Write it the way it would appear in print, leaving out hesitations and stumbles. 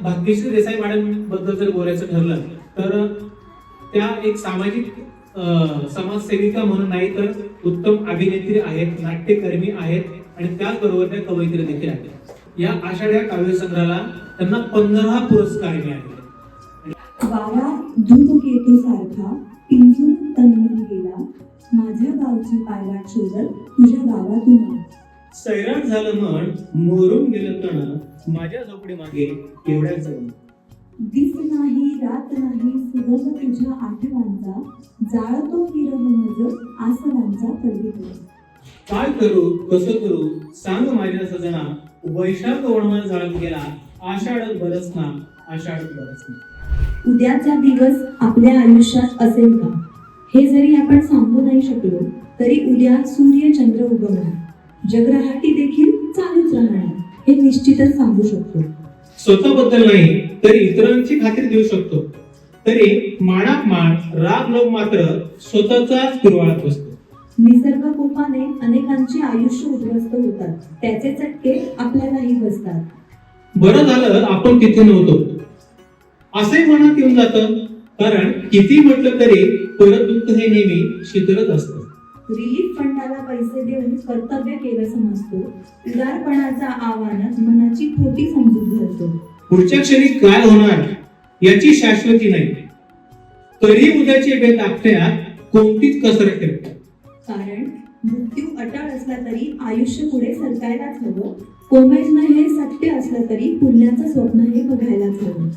Bhagyashree Desai madam बद्दल जर बोलायचं ठरलं तर त्या एक सामाजिक समाजसेविका म्हणून नाही तर उत्तम अभिनेत्री आहेत, नाट्यकर्मी आहेत आणि त्याचबरोबर त्या कवयित्री देखील आहेत. या आषाढ्या काव्यसंग्रहाला त्यांना 15 पुरस्कार मिळाले. वारा धूमकेतू सारखा पिंजून तन्मन गेला, माझ्या गावची पायवाट शोधत तुझ्या गावातून आला. सैराट झालं मन मोरून गेलं तण, माझ्या झोपडी मागे केवढ्या जण. दिस नाही रात नाही सुगंध तुझ्या आठवांचा, जाळतो विरह मज आसनांचा पडवीत. काय करू कसं करू सांग माझ्या सजना, वैशाख वणवा जाळून गेला, आषाढ बरसना आषाढ बरसना. उद्याचा दिवस आपल्या आयुष्यात असेल का हे जरी आपण सांगू नाही शकलो तरी उद्या सूर्य चंद्र उगवणार, जगराहाटी देखील चालूच राहणार हे निश्चितच सांगू शकतो. स्वतःबद्दल नाही तरी इतरांची खात्री देऊ शकतो. तरी मानात मान राग लोक मात्र स्वतःचाच कुरवाळत असतो. निसर्ग कोपाने अनेकांची आयुष्य उद्ध्वस्त होतात, त्याचे चटके आपल्यालाही बसतात. बरं झालं आपण तिथे नव्हतो असे मनात येऊन जातं, कारण किती म्हटलं तरी परत दुःख हे नेहमी शिदरत असतं. रिलीफ फंडाला पैसे देऊन कर्तव्य केलं समजतो, उदारपणाचा आव्हान मनाची खोटी समजूत धरतो. पुढच्या क्षणी काय होणार याची शाश्वती नाही, तरी उद्याचे बेत आखण्यात कोणतीच कसर ठेवते. कारण मृत्यू अटळ असला तरी आयुष्य पुढे सरकायलाच हवं, कोमेजणं हे सत्य असलं तरी पुण्याचं स्वप्न हे बघायलाच हवं.